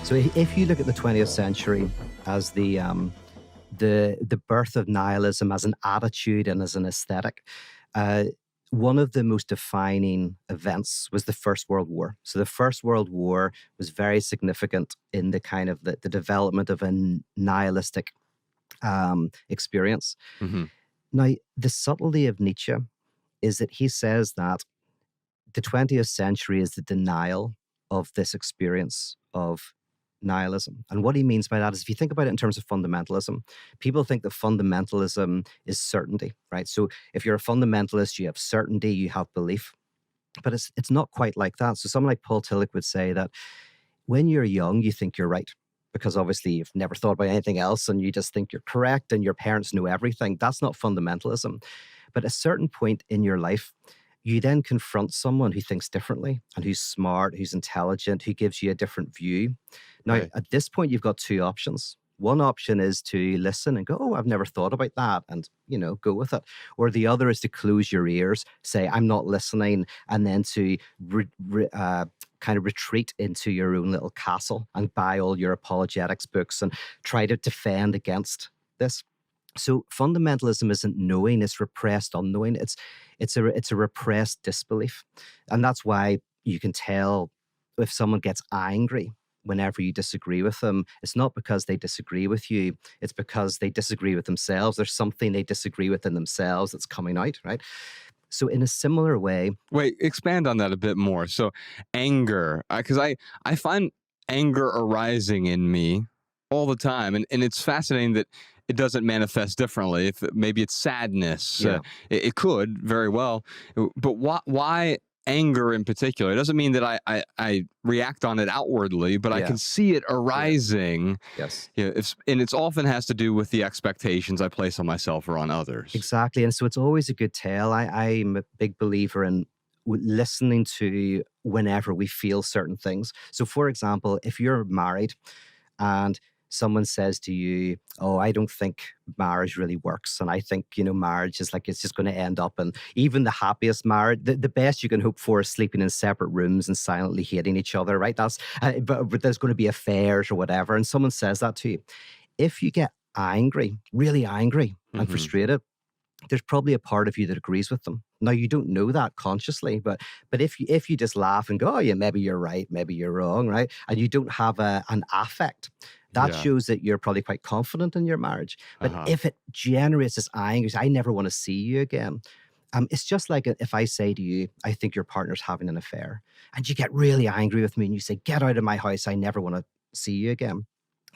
So if you look at the 20th century as the birth of nihilism as an attitude and as an aesthetic, uh, one of the most defining events was the First World War. So the First World War was very significant in the kind of the development of a nihilistic experience. Mm-hmm. Now, the subtlety of Nietzsche is that he says that the 20th century is the denial of this experience of nihilism. And what he means by that is if you think about it in terms of fundamentalism, people think that fundamentalism is certainty, right? So if you're a fundamentalist, you have certainty, you have belief. But it's not quite like that. So someone like Paul Tillich would say that when you're young, you think you're right. Because obviously you've never thought about anything else and you just think you're correct and your parents know everything. That's not fundamentalism. But at a certain point in your life, you then confront someone who thinks differently and who's smart, who's intelligent, who gives you a different view. Now, Right. at this point, you've got two options. One option is to listen and go, oh, I've never thought about that, and, go with it. Or the other is to close your ears, say, I'm not listening, and then to kind of retreat into your own little castle and buy all your apologetics books and try to defend against this. So fundamentalism isn't knowing; it's repressed unknowing. It's a repressed disbelief, and that's why you can tell if someone gets angry whenever you disagree with them. It's not because they disagree with you; it's because they disagree with themselves. There's something they disagree with in themselves that's coming out, right? So in a similar way, Wait, expand on that a bit more. So anger, because I find anger arising in me all the time, and it's fascinating that it doesn't manifest differently. If maybe it's sadness, Yeah. it could very well. But why anger in particular? It doesn't mean that I react on it outwardly, but I Yeah. can see it arising. Yes. And it's often has to do with the expectations I place on myself or on others. Exactly. And so it's always a good tale. I'm a big believer in listening to whenever we feel certain things. So, for example, if you're married and someone says to you, oh, I don't think marriage really works. And I think, marriage is like, it's just going to end up. And even the happiest marriage, the best you can hope for is sleeping in separate rooms and silently hating each other, right? That's, but there's going to be affairs or whatever. And someone says that to you. If you get angry, really angry and Mhm. frustrated, there's probably a part of you that agrees with them. Now, you don't know that consciously, but if you just laugh and go, oh yeah, maybe you're right, maybe you're wrong, right? And you don't have an affect, that Yeah. shows that you're probably quite confident in your marriage. But Uh-huh. if it generates this anger, I never want to see you again. It's just like if I say to you, I think your partner's having an affair, and you get really angry with me and you say, get out of my house, I never want to see you again.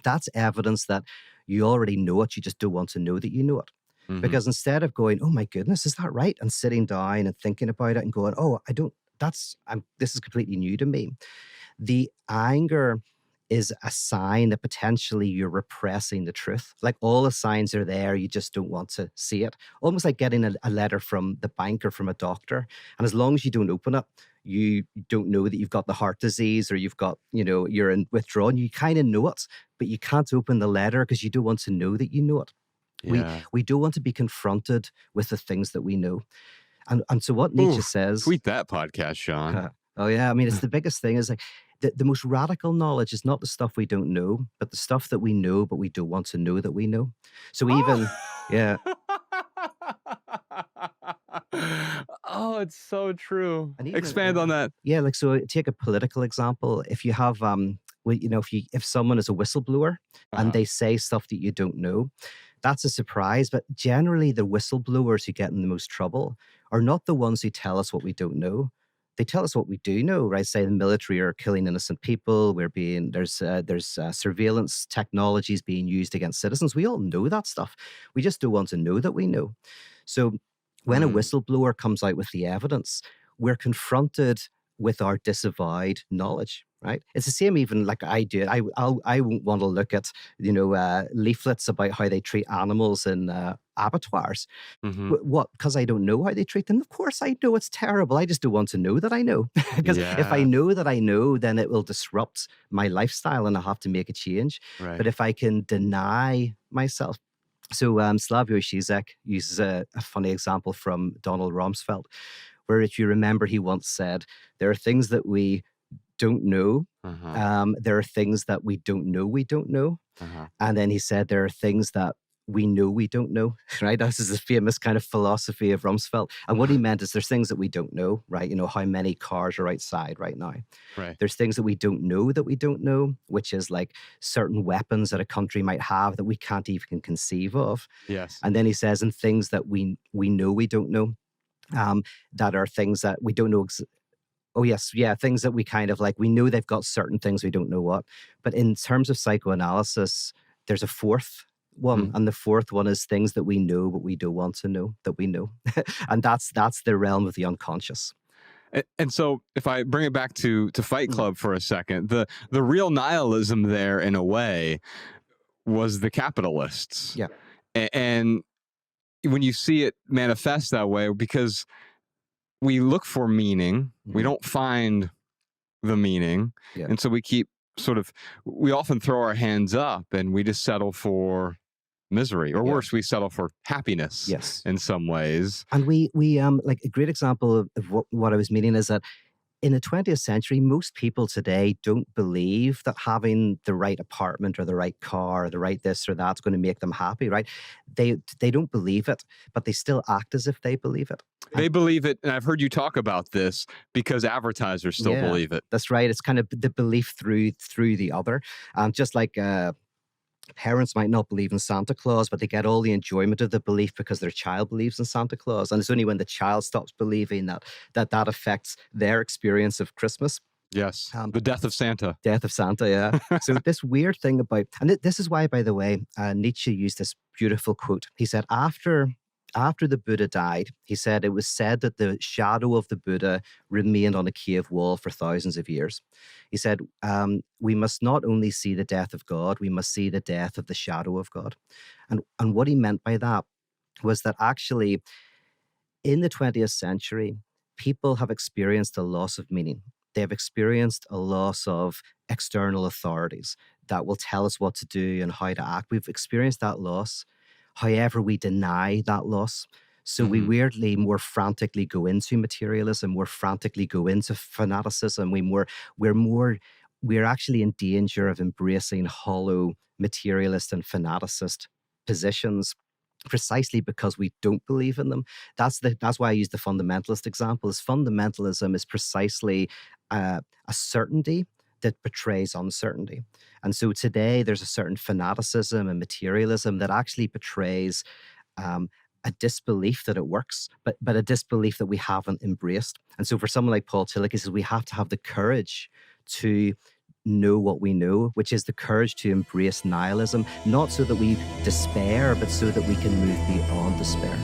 That's evidence that you already know it, you just don't want to know that you know it. Mhm. Because instead of going, oh my goodness, is that right? And sitting down and thinking about it and going, oh, this is completely new to me. The anger is a sign that potentially you're repressing the truth. Like all the signs are there, you just don't want to see it. Almost like getting a letter from the bank or from a doctor. And as long as you don't open it, you don't know that you've got the heart disease or you've got, you're in withdrawal. You kind of know it, but you can't open the letter because you don't want to know that you know it. Yeah. We don't want to be confronted with the things that we know. And so what Nietzsche Ooh, says, tweet that podcast, Sean. oh yeah, I mean, it's the biggest thing is like the most radical knowledge is not the stuff we don't know, but the stuff that we know, but we don't want to know that we know. So even, yeah. Oh, it's so true. And even Expand on that. Yeah, like so take a political example. If you have well, if someone is a whistleblower and Uh-huh. they say stuff that you don't know, that's a surprise. But generally the whistleblowers who get in the most trouble are not the ones who tell us what we don't know. They tell us what we do know, right? Say the military are killing innocent people. There's surveillance technologies being used against citizens. We all know that stuff. We just don't want to know that we know. So when a whistleblower comes out with the evidence, we're confronted with our disavowed knowledge, right? It's the same even like I do. I won't want to look at, leaflets about how they treat animals in abattoirs. Mhm. What? Because I don't know how they treat them? Of course I know it's terrible. I just don't want to know that I know. Because if I Yeah. know that I know, then it will disrupt my lifestyle and I have to make a change. Right. But if I can deny myself, so Slavoj Žižek uses a funny example from Donald Rumsfeld, where if you remember, he once said, there are things that we don't know. Uh-huh. There are things that we don't know we don't know. Uh-huh. And then he said there are things that we know we don't know, right? This is a famous kind of philosophy of Rumsfeld. And what he meant is there's things that we don't know, right? You know, how many cars are outside right now. Right. There's things that we don't know, which is like certain weapons that a country might have that we can't even conceive of. Yes. And then he says, and things that we know we don't know, that are things that we don't know. Oh, yes. Yeah. Things that we kind of like, we know they've got certain things, we don't know what. But in terms of psychoanalysis, there's a fourth one. Mm. And the fourth one is things that we know, but we don't want to know that we know. And that's the realm of the unconscious. And so if I bring it back to Fight Mm. Club for a second, the real nihilism there in a way was the capitalists. Yeah. And when you see it manifest that way, because we look for meaning, we Mhm. don't find the meaning. Yeah. And so we often throw our hands up and we just settle for misery, or Yeah. worse, we settle for happiness. Yes. In some ways. And we like a great example of what I was meaning is that in the 20th century, most people today don't believe that having the right apartment or the right car or the right this or that's going to make them happy, right? They don't believe it, but they still act as if they believe it. They believe it, and I've heard you talk about this because advertisers still Yeah, believe it. That's right. It's kind of the belief through the other. Just like parents might not believe in Santa Claus, but they get all the enjoyment of the belief because their child believes in Santa Claus. And it's only when the child stops believing that affects their experience of Christmas. Yes. The death of Santa. Death of Santa, yeah. So this weird thing about, and this is why, by the way, Nietzsche used this beautiful quote. He said, after the Buddha died, he said, it was said that the shadow of the Buddha remained on a cave wall for thousands of years. He said, we must not only see the death of God, we must see the death of the shadow of God. And what he meant by that was that actually in the 20th century, people have experienced a loss of meaning. They have experienced a loss of external authorities that will tell us what to do and how to act. We've experienced that loss. However, we deny that loss. So we weirdly more frantically go into materialism, more frantically go into fanaticism. We're actually in danger of embracing hollow materialist and fanaticist positions precisely because we don't believe in them. That's why I use the fundamentalist example. Is fundamentalism is precisely a certainty that betrays uncertainty. And so today there's a certain fanaticism and materialism that actually betrays a disbelief that it works, but a disbelief that we haven't embraced. And so for someone like Paul Tillich, he says we have to have the courage to know what we know, which is the courage to embrace nihilism, not so that we despair, but so that we can move beyond despair.